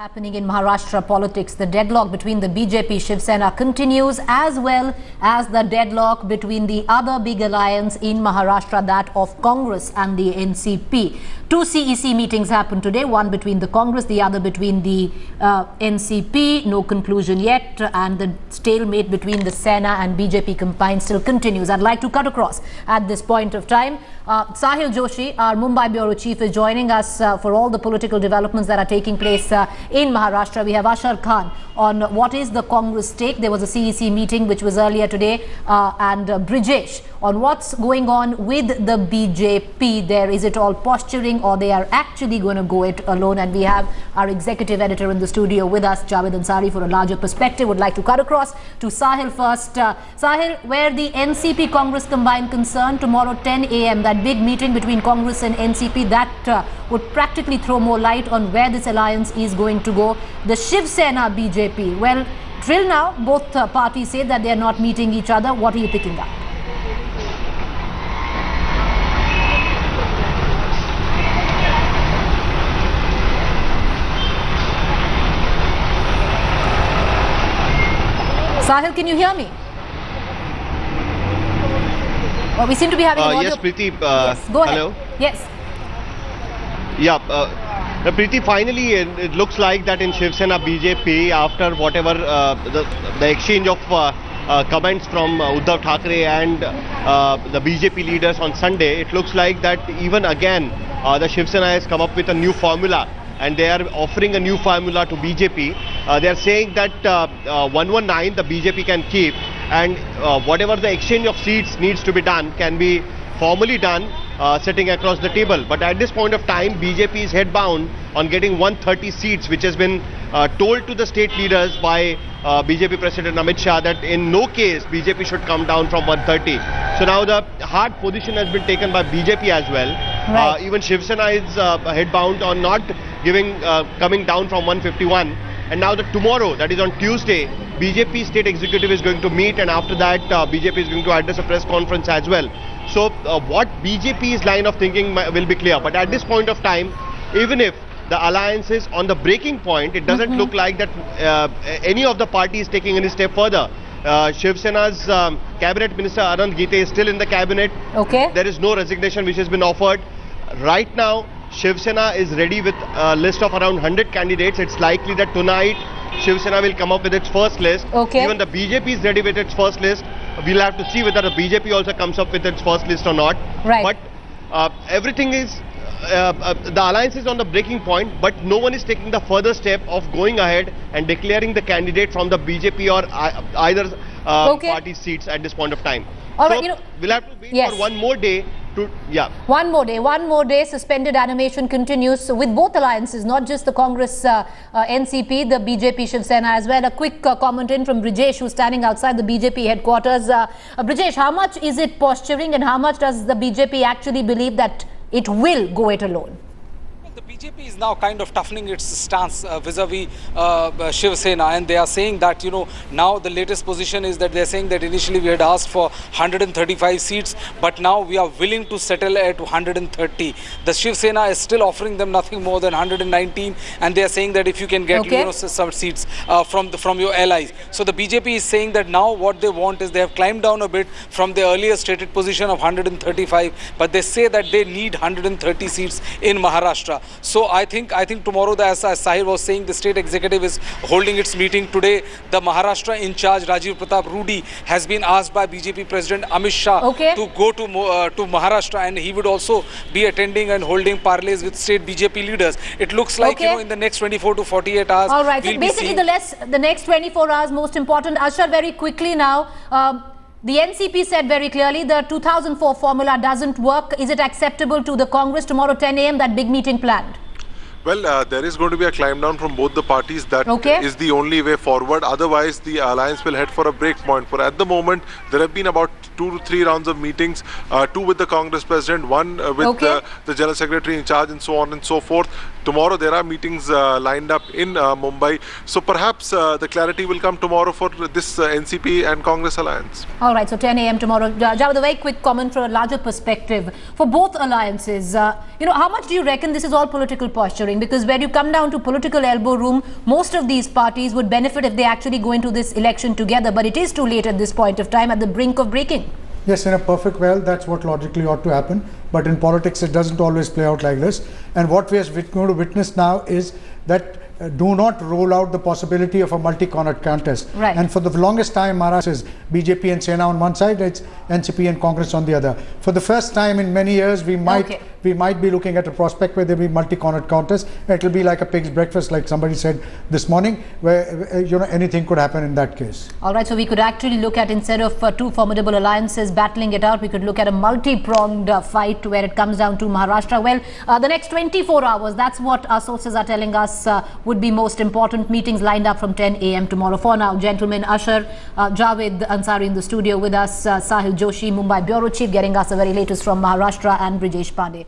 Happening in Maharashtra politics, the deadlock between the BJP Shiv Sena continues, as well as the deadlock between the other big alliance in Maharashtra, that of Congress and the NCP. Two CEC meetings happened today, one between the Congress, the other between the NCP. No conclusion yet, and the stalemate between the Sena and BJP combined still continues. I'd like to cut across at this point of time. Sahil Joshi, our Mumbai Bureau Chief, is joining us for all the political developments that are taking place in Maharashtra. We have Ashar Khan on what is the Congress stake. There was a CEC meeting which was earlier today, and Brijesh on what's going on with the BJP there. Is it all posturing, or they are actually going to go it alone? And we have our executive editor in the studio with us, Javed Ansari, for a larger perspective. Would like to cut across to Sahil first. Sahil, where the NCP Congress combined concern, tomorrow 10 a.m. that big meeting between Congress and NCP, that would practically throw more light on where this alliance is going to go. The Shiv Sena BJP, well, till now both parties say that they are not meeting each other. What are you picking up? Sahil, can you hear me? Well, we seem to be having an audio. Yes, Preeti. Yes, go ahead. Hello. Yes. Yeah, Preeti, finally it looks like that in Shiv Sena BJP, after whatever the exchange of comments from Uddhav Thackeray and the BJP leaders on Sunday, it looks like that even again the Shiv Sena has come up with a new formula, and they are offering a new formula to BJP. They are saying that 119 the BJP can keep, and whatever the exchange of seats needs to be done can be formally done sitting across the table. But at this point of time, BJP is headbound on getting 130 seats, which has been told to the state leaders by BJP President Amit Shah that in no case BJP should come down from 130. So now the hard position has been taken by BJP as well. Right. Even Shiv Sena is headbound on not giving coming down from 151. And now that tomorrow, that is on Tuesday, BJP state executive is going to meet, and after that BJP is going to address a press conference as well. So what BJP's line of thinking will be clear. But at this point of time, even if the alliance is on the breaking point, it doesn't look like that any of the parties taking any step further. Shiv Sena's cabinet minister Anand Gite is still in the cabinet. Okay. There is no resignation which has been offered. Right now, Shiv Sena is ready with a list of around 100 candidates. It's likely that tonight Shiv Sena will come up with its first list. Okay. Even the BJP is ready with its first list. We'll have to see whether the BJP also comes up with its first list or not. Right. But everything is, the alliance is on the breaking point, but no one is taking the further step of going ahead and declaring the candidate from the BJP or either party seats at this point of time. All so right, we'll have to wait yes. for one more day. One more day, suspended animation continues with both alliances, not just the Congress NCP, the BJP Shiv Sena as well. A quick comment in from Brijesh, who's standing outside the BJP headquarters. Brijesh, how much is it posturing, and how much does the BJP actually believe that it will go it alone? The BJP is now kind of toughening its stance vis-a-vis Shiv Sena, and they are saying that, you know, now the latest position is that they are saying that initially we had asked for 135 seats, but now we are willing to settle at 130. The Shiv Sena is still offering them nothing more than 119, and they are saying that if you can get you know, some seats from your allies. So the BJP is saying that now what they want is they have climbed down a bit from the earlier stated position of 135, but they say that they need 130 seats in Maharashtra. So I think tomorrow, as Sahil was saying, the state executive is holding its meeting today. The Maharashtra in charge, Rajiv Pratap Rudy, has been asked by BJP President Amit Shah to go to Maharashtra, and he would also be attending and holding parleys with state BJP leaders. It looks like you know, in the next 24 to 48 hours. All right. So basically, the next 24 hours most important. Ashar, very quickly now. The NCP said very clearly the 2004 formula doesn't work. Is it acceptable to the Congress tomorrow 10 a.m. that big meeting planned? Well, there is going to be a climb down from both the parties. That is the only way forward. Otherwise, the alliance will head for a break point. For at the moment, there have been about 2 to 3 rounds of meetings, 2 with the Congress president, 1 with the General Secretary in charge, and so on and so forth. Tomorrow there are meetings lined up in Mumbai. So perhaps the clarity will come tomorrow for this NCP and Congress alliance. All right, so 10 a.m. tomorrow. Javed, a very quick comment for a larger perspective. For both alliances, how much do you reckon this is all political posturing? Because when you come down to political elbow room, most of these parties would benefit if they actually go into this election together. But it is too late at this point of time, at the brink of breaking. Yes, in a perfect world, that's what logically ought to happen. But in politics, it doesn't always play out like this. And what we are going to witness now is that do not roll out the possibility of a multi-cornered contest. Right. And for the longest time, Maharashtra is BJP and Sena on one side, it's NCP and Congress on the other. For the first time in many years, we might be looking at a prospect where there will be multi-cornered contest. It will be like a pig's breakfast, like somebody said this morning, where anything could happen in that case. All right, so we could actually look at, instead of two formidable alliances battling it out, we could look at a multi-pronged fight where it comes down to Maharashtra. Well, the next 24 hours, that's what our sources are telling us would be most important. Meetings lined up from 10 a.m. tomorrow. For now, gentlemen, Ashar, Javed Ansari in the studio with us, Sahil Joshi, Mumbai Bureau Chief, getting us the very latest from Maharashtra, and Brijesh Pandey.